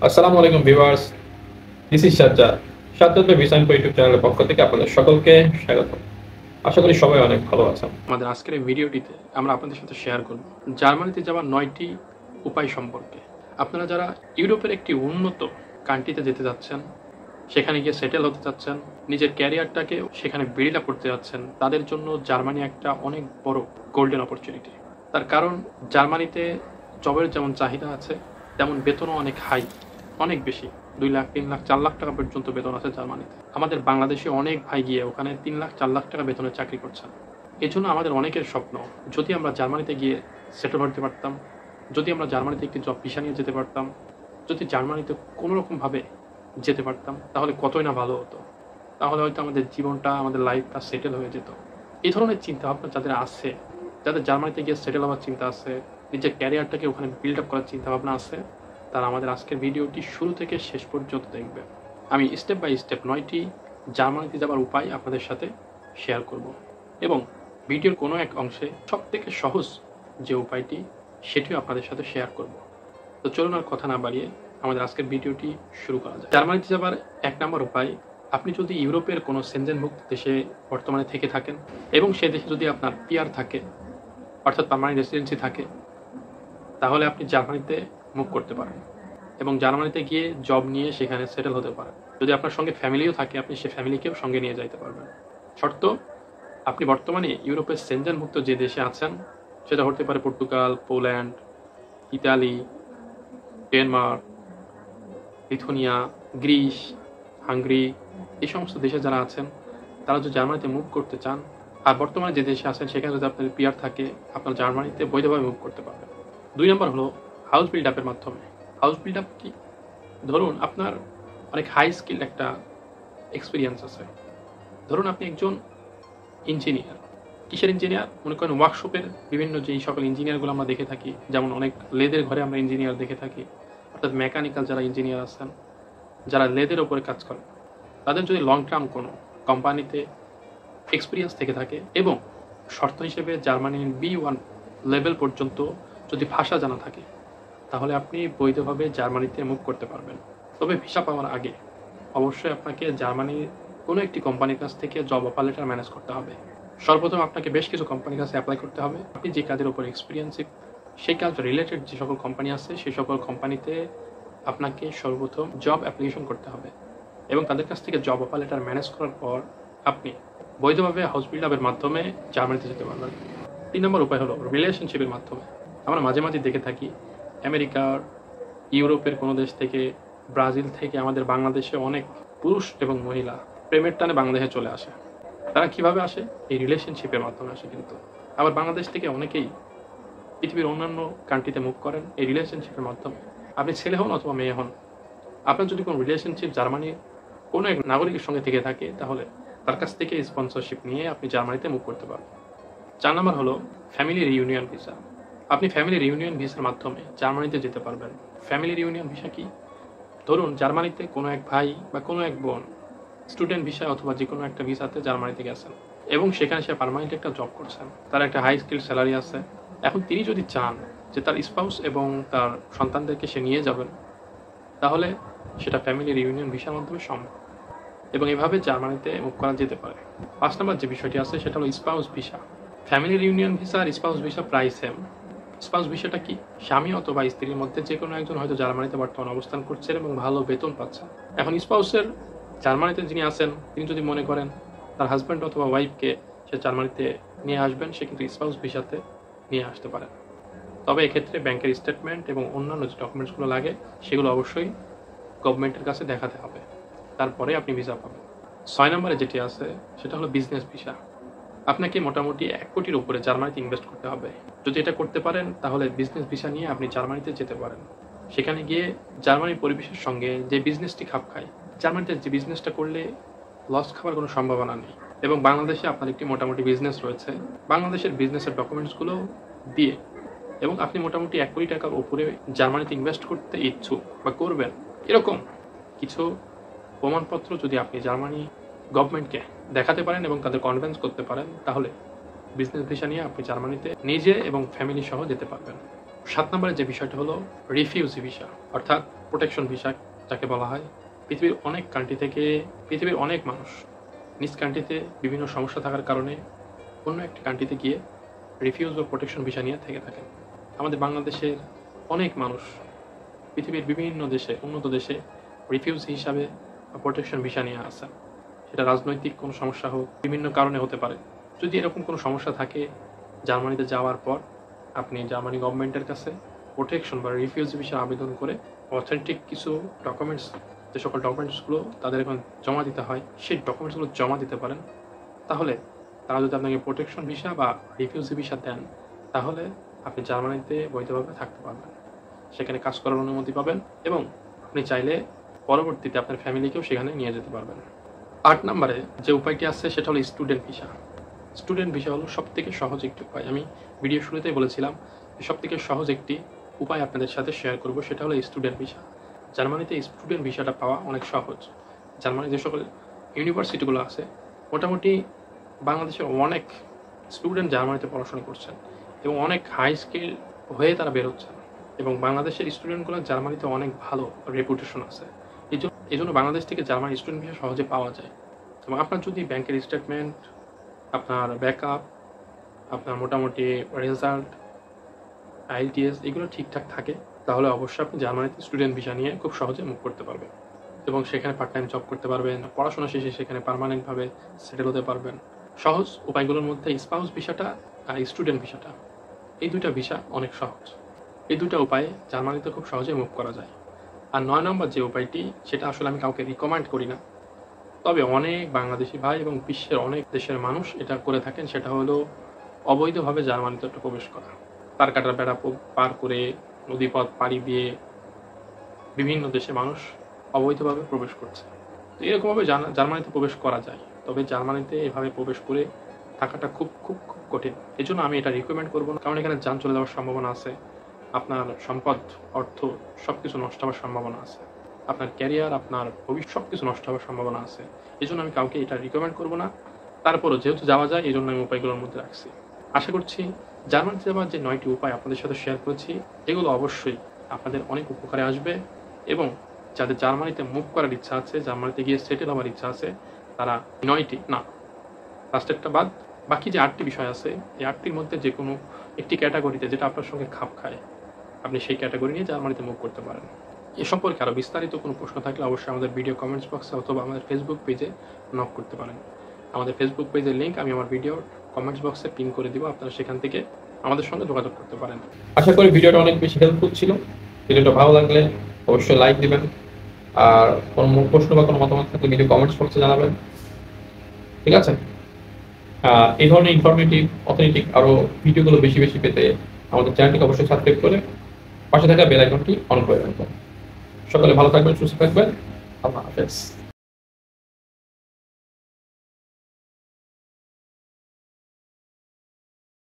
আসসালামু আলাইকুম viewers, this is Sajjad. Sajjad ভাই ভিসা ইনফো ইউটিউব চ্যানেলের পক্ষ থেকে আপনাদের সকলকে স্বাগত। আশা করি সবাই অনেক ভালো আছেন। আমাদের আজকের এই ভিডিওটিতে আমরা আপনাদের সাথে শেয়ার করব জার্মানিতে যাওয়ার 9টি উপায় সম্পর্কে। আপনারা যারা ইউরোপের একটি উন্নত কান্ট্রিতে যেতে যাচ্ছেন, সেখানে গিয়ে সেটেল হতে চাচ্ছেন, নিজের ক্যারিয়ারটাকে সেখানে বিল্ড আপ করতে যাচ্ছেন, তাদের জন্য জার্মানি একটা অনেক বড় গোল্ডেন অপরচুনিটি। তার কারণ জার্মানিতে জবের যেমন চাহিদা আছে, তেমন বেতনও অনেক হাই, অনেক বেশি। 2 লাখ, 3 লাখ, 4 লাখ টাকা পর্যন্ত বেতন আছে জার্মানিতে। আমাদের বাংলাদেশে অনেক ভাই গিয়ে ওখানে 3 লাখ, 4 লাখ টাকা বেতনের চাকরি করছেন। এই জন্য আমাদের অনেকের স্বপ্ন, যদি আমরা জার্মানিতে গিয়ে সেটেল হতে পারতাম, যদি আমরা জার্মানিতে একটি জব ভিসা নিয়ে যেতে পারতাম, যদি জার্মানিতে কোনো রকমভাবে যেতে পারতাম, তাহলে কতই না ভালো হতো। তাহলে হয়তো আমাদের জীবনটা, আমাদের লাইফটা সেটেল হয়ে যেত। এই ধরনের চিন্তাভাবনা যাদের আছে, যাদের জার্মানিতে গিয়ে সেটেল হওয়ার চিন্তা আছে, নিজের ক্যারিয়ারটাকে ওখানে বিল্ড আপ করার চিন্তাভাবনা আছে, তারা আমাদের আজকের ভিডিওটি শুরু থেকে শেষ পর্যন্ত দেখবে। আমি স্টেপ বাই স্টেপ 9টি জার্মানিতে যাওয়ার উপায় আপনাদের সাথে শেয়ার করব এবং ভিডিওর কোনো এক অংশে সবথেকে সহজ যে উপায়টি সেটিও আপনাদের সাথে শেয়ার করব। তো চলুন আর কথা না বাড়িয়ে আমাদের আজকের ভিডিওটি শুরু করা যায়। জার্মানিতে যাবার 1 নম্বর উপায়, আপনি যদি ইউরোপের কোনো সেনজেনভুক্ত দেশে বর্তমানে থেকে থাকেন এবং সে দেশে যদি আপনার পিআর থাকে, অর্থাৎ পার্মানেন্ট রেসিডেন্সি থাকে, তাহলে আপনি জার্মানিতে মুভ করতে পারেন এবং জার্মানিতে গিয়ে জব নিয়ে সেখানে সেটেল হতে পারেন। যদি আপনার সঙ্গে ফ্যামিলিও থাকে, আপনি সে ফ্যামিলিকেও সঙ্গে নিয়ে যাইতে পারবেন। শর্ত, আপনি বর্তমানে ইউরোপের সেনজেনভুক্ত যে দেশে আছেন, সেটা হতে পারে Portugal, Poland, Italy, Denmark, Lithuania, Greece, Hungary, এই সমস্ত দেশে যারা আছেন, তারা যদি জার্মানিতে মুভ করতে চান আর বর্তমানে যে দেশে আছেন সেখানে যদি আপনার পিআর থাকে, আপনার জার্মানিতে বৈধভাবে মুভ করতে পারবেন। 2 নম্বর হলো হাউস বিল্ড আপের মাধ্যমে। হাউস বিল্ড আপ কি? ধরুন আপনার অনেক হাই স্কিল একটা এক্সপিরিয়েন্স আছে। ধরুন আপনি একজন ইঞ্জিনিয়ার। কিসের ইঞ্জিনিয়ার? মনে করেন ওয়ার্কশপের বিভিন্ন যেই সকল ইঞ্জিনিয়ারগুলো আমরা দেখে থাকি, যেমন অনেক লেদের ঘরে আমরা ইঞ্জিনিয়ার দেখে থাকি, অর্থাৎ মেকানিক্যাল যারা ইঞ্জিনিয়ার আছেন, যারা লেদের ওপরে কাজ করেন, তাদের যদি লং টার্ম কোনো কোম্পানিতে এক্সপিরিয়েন্স থেকে থাকে এবং শর্ত হিসেবে জার্মানির B1 লেভেল পর্যন্ত যদি ভাষা জানা থাকে, তাহলে আপনি বৈধভাবে জার্মানিতে মুভ করতে পারবেন। তবে ভিসা পাওয়ার আগে অবশ্যই আপনাকে জার্মানির কোনো একটি কোম্পানির কাছ থেকে জব অফার লেটার ম্যানেজ করতে হবে। সর্বপ্রথম আপনাকে বেশ কিছু কোম্পানির কাছে অ্যাপ্লাই করতে হবে। আপনি যে কাজের উপর এক্সপিরিয়েন্সিভ, সেই কাজ রিলেটেড যে সকল কোম্পানি আছে, সেই সকল কোম্পানিতে আপনাকে সর্বপ্রথম জব অ্যাপ্লিকেশন করতে হবে এবং তাদের কাছ থেকে জব অফার লেটার ম্যানেজ করার পর আপনি বৈধভাবে হাউস বিল্ড আপের মাধ্যমে জার্মানিতে যেতে পারবেন। 3 নম্বর উপায় হলো রিলেশনশিপের মাধ্যমে। আমরা মাঝে মাঝে দেখে থাকি আমেরিকার, ইউরোপের কোনো দেশ থেকে, ব্রাজিল থেকে আমাদের বাংলাদেশে অনেক পুরুষ এবং মহিলা প্রেমের টানে বাংলাদেশে চলে আসে। তারা কিভাবে আসে? এই রিলেশনশিপের মাধ্যমে আসে। কিন্তু আবার বাংলাদেশ থেকে অনেকেই পৃথিবীর অন্যান্য কান্ট্রিতে মুভ করেন এই রিলেশনশিপের মাধ্যমে। আপনি ছেলে হন অথবা মেয়ে হন, আপনার যদি কোনো রিলেশনশিপ জার্মানির কোনো এক নাগরিকের সঙ্গে থেকে থাকে, তাহলে তার কাছ থেকে স্পন্সরশিপ নিয়ে আপনি জার্মানিতে মুভ করতে পারবেন। 4 নম্বর হলো ফ্যামিলি রিইউনিয়ন ভিসা। আপনি ফ্যামিলি রিইউনিয়ন ভিসার মাধ্যমে জার্মানিতে যেতে পারবেন। ফ্যামিলি রিইউনিয়ন ভিসা কি? ধরুন জার্মানিতে কোনো এক ভাই বা কোনো এক বোন স্টুডেন্ট ভিসা অথবা যে কোনো একটা ভিসাতে জার্মানিতে গেছেন এবং সেখানে সে পার্মানেন্ট একটা জব করছেন, তার একটা হাই স্কিল স্যালারি আছে। এখন তিনি যদি চান যে তার স্পাউস এবং তার সন্তানদেরকে সে নিয়ে যাবেন, তাহলে সেটা ফ্যামিলি রিইউনিয়ন ভিসার মাধ্যমে সম্ভব এবং এভাবে জার্মানিতে মুভ করা যেতে পারে। 5 নম্বর যে বিষয়টি আছে সেটা হলো spouse visa. Family reunion visa আর স্পাউস ভিসা প্রায় সেম। স্পাউস ভিসাটা কি? স্বামী অথবা স্ত্রীর মধ্যে যে কোনো একজন হয়তো জার্মানিতে বর্তমানে অবস্থান করছেন এবং ভালো বেতন পাচ্ছেন। এখন স্পাউসের জার্মানিতে যিনি আছেন, তিনি যদি মনে করেন তার হাজব্যান্ড অথবা ওয়াইফকে সে জার্মানিতে নিয়ে আসবেন, সে কিন্তু স্পাউস ভিসাতে নিয়ে আসতে পারেন। তবে এক্ষেত্রে ব্যাংকের স্টেটমেন্ট এবং অন্যান্য যে ডকুমেন্টসগুলো লাগে সেগুলো অবশ্যই গভর্নমেন্টের কাছে দেখাতে হবে, তারপরে আপনি ভিসা পাবেন। 6 নম্বরে যেটি আছে সেটা হলো বিজনেস ভিসা। আপনাকে মোটামুটি 1 কোটির উপরে জার্মানিতে ইনভেস্ট করতে হবে। যদি এটা করতে পারেন, তাহলে বিজনেস ভিসা নিয়ে আপনি জার্মানিতে যেতে পারেন। সেখানে গিয়ে জার্মানির পরিবেশের সঙ্গে যে বিজনেসটি খাপ খায়, জার্মানিতে যে বিজনেসটা করলে লস খাওয়ার কোনো সম্ভাবনা নেই এবং বাংলাদেশে আপনার একটি মোটামুটি বিজনেস রয়েছে, বাংলাদেশের বিজনেসের ডকুমেন্টসগুলো দিয়ে এবং আপনি মোটামুটি 1 কোটি টাকার উপরে জার্মানিতে ইনভেস্ট করতে ইচ্ছুক বা করবেন, এরকম কিছু প্রমাণপত্র যদি আপনি জার্মানি গভর্নমেন্টকে দেখাতে পারেন এবং তাদের কনভিন্স করতে পারেন, তাহলে বিজনেস ভিসা নিয়ে আপনি জার্মানিতে নিজে এবং ফ্যামিলি সহ যেতে পারবেন। 7 নম্বরে যে বিষয়টা হলো রিফিউজি ভিসা, অর্থাৎ প্রোটেকশন ভিসা যাকে বলা হয়। পৃথিবীর অনেক কান্ট্রি থেকে পৃথিবীর অনেক মানুষ নিজ কান্ট্রিতে বিভিন্ন সমস্যা থাকার কারণে অন্য একটি কান্ট্রিতে গিয়ে রিফিউজ বা প্রোটেকশন ভিসা নিয়ে থেকে থাকেন। আমাদের বাংলাদেশের অনেক মানুষ পৃথিবীর বিভিন্ন দেশে, উন্নত দেশে রিফিউজি হিসাবে বা প্রোটেকশন ভিসা নিয়ে আসেন। সেটা রাজনৈতিক কোনো সমস্যা হোক, বিভিন্ন কারণে হতে পারে। যদি এরকম কোনো সমস্যা থাকে, জার্মানিতে যাওয়ার পর আপনি জার্মানি গভর্নমেন্টের কাছে প্রোটেকশন বা রিফিউজি ভিসা আবেদন করে অথেন্টিক কিছু ডকুমেন্টস, যে সকল ডকুমেন্টসগুলো তাদের এখন জমা দিতে হয়, সেই ডকুমেন্টসগুলো জমা দিতে পারেন। তাহলে তারা যদি আপনাকে প্রোটেকশন ভিসা বা রিফিউজি ভিসা দেন, তাহলে আপনি জার্মানিতে বৈধভাবে থাকতে পারবেন, সেখানে কাজ করার অনুমতি পাবেন এবং আপনি চাইলে পরবর্তীতে আপনার ফ্যামিলিকেও সেখানে নিয়ে যেতে পারবেন। 8 নম্বরে যে উপায়টি আছে সেটা হলো স্টুডেন্ট ভিসা। স্টুডেন্ট ভিসা হলো সবথেকে সহজ একটি উপায়। আমি ভিডিও শুরুতেই বলেছিলাম সবথেকে সহজ একটি উপায় আপনাদের সাথে শেয়ার করব, সেটা হলো স্টুডেন্ট ভিসা। জার্মানিতে স্টুডেন্ট ভিসাটা পাওয়া অনেক সহজ। জার্মানির যে সকল ইউনিভার্সিটিগুলো আছে, মোটামুটি বাংলাদেশের অনেক স্টুডেন্ট জার্মানিতে পড়াশোনা করছেন এবং অনেক হাই স্কিল হয়ে তারা বেরোচ্ছেন, এবং বাংলাদেশের স্টুডেন্টগুলো জার্মানিতে অনেক ভালো রেপুটেশন আছে। এই জন্য বাংলাদেশ থেকে জার্মানি স্টুডেন্ট ভিসা সহজে পাওয়া যায়। এবং আপনার যদি ব্যাংকের স্টেটমেন্ট, আপনার ব্যাকআপ, আপনার মোটামুটি রেজাল্ট, আইএলটিএস এগুলো ঠিকঠাক থাকে, তাহলে অবশ্যই আপনি জার্মানিতে স্টুডেন্ট ভিসা নিয়ে খুব সহজে মুভ করতে পারবেন এবং সেখানে পার্ট টাইম জব করতে পারবেন। পড়াশোনা শেষে সেখানে পার্মানেন্টভাবে সেটেল হতে পারবেন। সহজ উপায়গুলোর মধ্যে স্পাউস ভিসাটা আর স্টুডেন্ট ভিসাটা, এই দুইটা ভিসা অনেক সহজ। এই দুইটা উপায়ে জার্মানিতে খুব সহজে মুভ করা যায়। আর 9 নম্বর যে উপায়টি, সেটা আসলে আমি কাউকে রিকমেন্ড করি না, তবে অনেক বাংলাদেশি ভাই এবং বিশ্বের অনেক দেশের মানুষ এটা করে থাকেন। সেটা হলো অবৈধভাবে জার্মানিতে একটা প্রবেশ করা। তার কাটার বেড়া পার করে, নদীপথ পাড়ি দিয়ে বিভিন্ন দেশে মানুষ অবৈধভাবে প্রবেশ করছে। তো এরকমভাবে জার্মানিতে প্রবেশ করা যায়, তবে জার্মানিতে এভাবে প্রবেশ করে থাকাটা খুব খুব খুব কঠিন। এই জন্য আমি এটা রিকমেন্ড করবো না, কারণ এখানে যান চলে যাওয়ার সম্ভাবনা আছে, আপনার সম্পদ, অর্থ সব কিছু নষ্ট হওয়ার সম্ভাবনা আছে, আপনার ক্যারিয়ার, আপনার ভবিষ্যৎ সব কিছু নষ্ট হওয়ার সম্ভাবনা আছে। এই জন্য আমি কাউকে এটা রিকমেন্ড করবো না। তারপরও যেহেতু যাওয়া যায়, এই জন্য আমি উপায়গুলোর মধ্যে রাখছি। আশা করছি জার্মানিতে যাওয়ার যে 9টি উপায় আপনাদের সাথে শেয়ার করেছি, এগুলো অবশ্যই আপনাদের অনেক উপকারে আসবে। এবং যাদের জার্মানিতে মুভ করার ইচ্ছা আছে, জার্মানিতে গিয়ে সেটেল হওয়ার ইচ্ছা আছে, তারা 9টি না, লাস্টেরটা বাদ, বাকি যে 8টি বিষয় আছে, এই 8টির মধ্যে যে কোনো একটি ক্যাটাগরিতে যেটা আপনার সঙ্গে খাপ খায়, আপনি সেই ক্যাটাগরি নিয়ে জার্মানিতে মুভ করতে পারেন। এ সম্পর্কে আরও বিস্তারিত কোনো প্রশ্ন থাকলে অবশ্যই আমাদের ভিডিও কমেন্টস বক্সে অথবা আমাদের ফেসবুক পেজে নক করতে পারেন। আমাদের ফেসবুক পেজের লিঙ্ক আমি আমার ভিডিওর কমেন্টস বক্সে পিন করে দিব, আপনারা সেখান থেকে আমাদের সঙ্গে যোগাযোগ করতে পারেন। আশা করি ভিডিওটা অনেক বেশি হেল্পফুল ছিল। ভিডিওটা ভালো লাগলে অবশ্যই লাইক দিবেন, আর কোনো প্রশ্ন বা কোনো মতামত থাকলে ভিডিও কমেন্টস বক্সে জানাবেন। ঠিক আছে? এই ধরনের ইনফরমেটিভ, অথেন্টিক আরও ভিডিওগুলো বেশি বেশি পেতে আমাদের চ্যানেলটিকে অবশ্যই সাবস্ক্রাইব করে পাশে থাকা বেল আইকনটি অন করে রাখবেন। সকালে ভালো থাকবেন, সুস্থ থাকবেন। আল্লাহ হাফেজ।